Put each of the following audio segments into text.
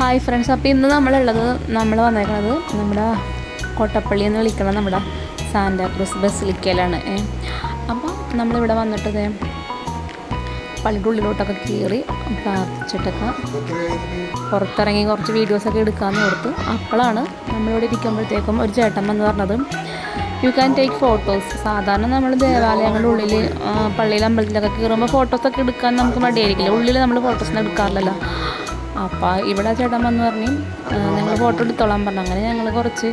Hi friends, അപ്പോൾ ഇന്ന് നമ്മൾ വന്നേക്കുന്നത് നമ്മുടെ കോട്ടപ്പള്ളി എന്ന് വിളിക്കുന്ന നമ്മുടെ സാന്റാക്രൂസ് ബസിലിക്കയിലാണ്. അപ്പോൾ നമ്മളിവിടെ വന്നിട്ട് പള്ളിയുടെ ഉള്ളിലോട്ടൊക്കെ കയറി പ്രാർത്ഥിച്ചിട്ടൊക്കെ പുറത്തിറങ്ങി കുറച്ച് വീഡിയോസൊക്കെ എടുക്കാമെന്ന് ഓർത്ത്. അപ്പോഴാണ് നമ്മളിവിടെ ഇരിക്കുമ്പോഴത്തേക്കും ഒരു ചേട്ടൻ വന്ന് പറഞ്ഞത് യു ക്യാൻ ടേക്ക് ഫോട്ടോസ്. സാധാരണ നമ്മൾ ദേവാലയങ്ങളുടെ ഉള്ളിൽ പള്ളിയിൽ അമ്പലത്തിലൊക്കെ കയറുമ്പോൾ ഫോട്ടോസൊക്കെ എടുക്കാൻ നമുക്ക് മടിയായിരിക്കില്ല. ഉള്ളിൽ നമ്മൾ ഫോട്ടോസൊന്നും എടുക്കാറില്ലല്ലോ. അപ്പോൾ ഇവിടെ ചേട്ടൻ വന്ന് പറഞ്ഞ് ഞങ്ങൾ ഫോട്ടോ എടുത്തോളാൻ പറഞ്ഞു. അങ്ങനെ ഞങ്ങൾ കുറച്ച്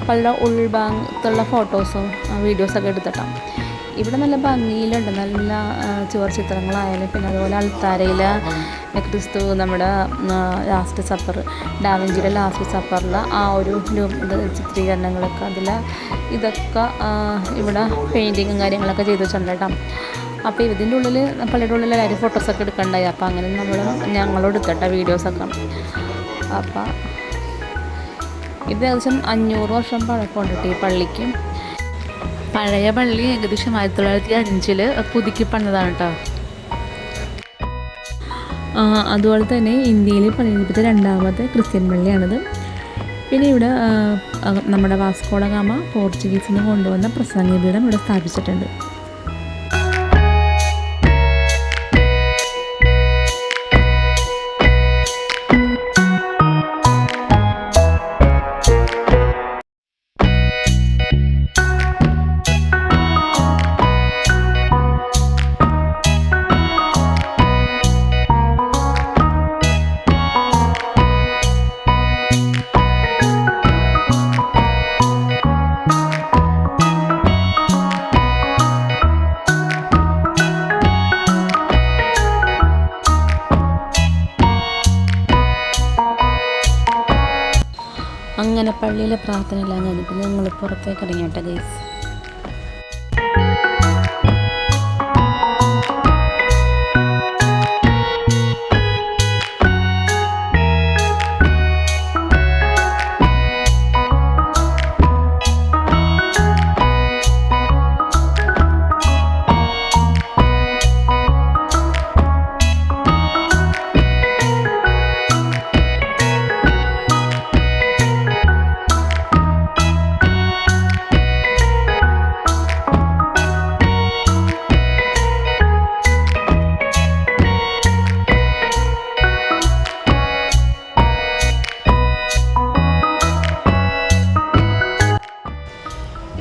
പള്ളിയുടെ ഉൾഭാഗത്തുള്ള ഫോട്ടോസും വീഡിയോസൊക്കെ എടുത്തിട്ടാണ്. ഇവിടെ നല്ല ഭംഗിയിലുണ്ട്, നല്ല ചുവർ ചിത്രങ്ങളായാലും പിന്നെ അതുപോലെ അൾത്താരയിൽ ക്രിസ്തു നമ്മുടെ ലാസ്റ്റ് സപ്പർ, ഡാവിഞ്ചിയുടെ ലാസ്റ്റ് സപ്പറിലെ ആ ഒരു ചിത്രീകരണങ്ങളൊക്കെ ഇതൊക്കെ ഇവിടെ പെയിൻറ്റിങ്ങും കാര്യങ്ങളൊക്കെ ചെയ്ത് വെച്ചിട്ടുണ്ട് കേട്ടോ. അപ്പോൾ ഇതിൻ്റെ ഉള്ളിൽ പള്ളിയുടെ ഉള്ളിൽ എല്ലാവരും ഫോട്ടോസൊക്കെ എടുക്കണ്ടായി. അപ്പോൾ അങ്ങനെ ഞങ്ങളും എടുക്കട്ടെ വീഡിയോസൊക്കെ. അപ്പോൾ ഇത് ഏകദേശം 500 വർഷം പഴക്കമുണ്ട് ഈ പള്ളിക്ക്. പഴയ പള്ളി ഏകദേശം 1905 പുതുക്കി പണിതാണ് കേട്ടോ. അതുപോലെ തന്നെ ഇന്ത്യയിൽ പണിയെടുത്ത രണ്ടാമത്തെ ക്രിസ്ത്യൻ പള്ളിയാണിത്. പിന്നെ ഇവിടെ നമ്മുടെ വാസ്കോ ഡ ഗാമ പോർച്ചുഗീസിൽ നിന്ന് കൊണ്ടുവന്ന പ്രസംഗപീഠം ഇവിടെ സ്ഥാപിച്ചിട്ടുണ്ട്. അങ്ങനെ പള്ളിയിലെ പ്രാർത്ഥന എല്ലാം കഴിഞ്ഞിട്ട് ഞങ്ങൾ പുറത്തേക്ക് ഇറങ്ങിയിട്ട് ഗൈസ്.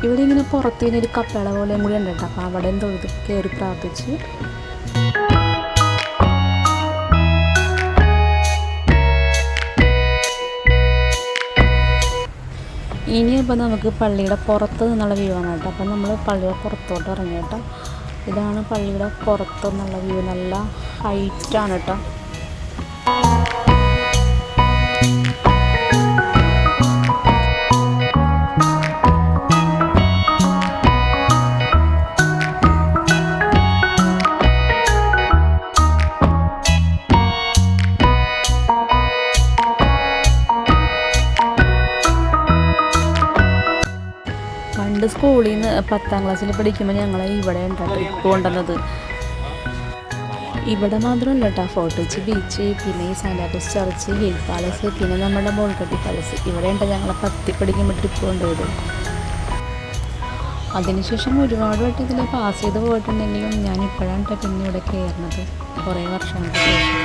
ഇവിടെ ഇങ്ങനെ പുറത്ത് ഒരു കപ്പള പോലെയും കൂടി ഉണ്ട് കേട്ടോ. അപ്പോൾ അവിടെ തൊഴുത് കയറി പ്രാർത്ഥിച്ച് ഇനിയിപ്പോൾ നമുക്ക് പള്ളിയുടെ പുറത്ത് നിന്നുള്ള വ്യൂ ആണ് കേട്ടോ. അപ്പം നമ്മൾ പള്ളിയുടെ പുറത്തോട്ട് ഇറങ്ങി കേട്ടോ. ഇതാണ് പള്ളിയുടെ പുറത്ത് നിന്നുള്ള വ്യൂ. നല്ല ഹൈറ്റാണ് കേട്ടോ. പണ്ട് സ്കൂളിൽ നിന്ന് 10ാം ക്ലാസ്സിൽ പഠിക്കുമ്പോൾ ഞങ്ങൾ ഇവിടെ ഉണ്ടാവും ട്രിപ്പ് കൊണ്ടുവന്നത്. ഇവിടെ മാത്രമല്ല കേട്ടോ, ഫോർട്ട് ബീച്ച്, പിന്നെ ഈ സാന്റാക്രൂസ് ചർച്ച്, ഹിൽ പാലസ്, പിന്നെ നമ്മുടെ ബോൾഗട്ടി പാലസ്. ഇവിടെ ഉണ്ട് ഞങ്ങളെ 10ൽ പഠിക്കുമ്പോൾ ട്രിപ്പ് കൊണ്ടുപോയത്. അതിനുശേഷം ഒരുപാട് വട്ടം ഇതിൽ പാസ് ചെയ്ത് പോയിട്ടുണ്ടെങ്കിലും ഞാൻ ഇപ്പോഴാണ് പിന്നെ ഇവിടെ കയറുന്നത്, കുറേ വർഷങ്ങൾക്ക് ശേഷം.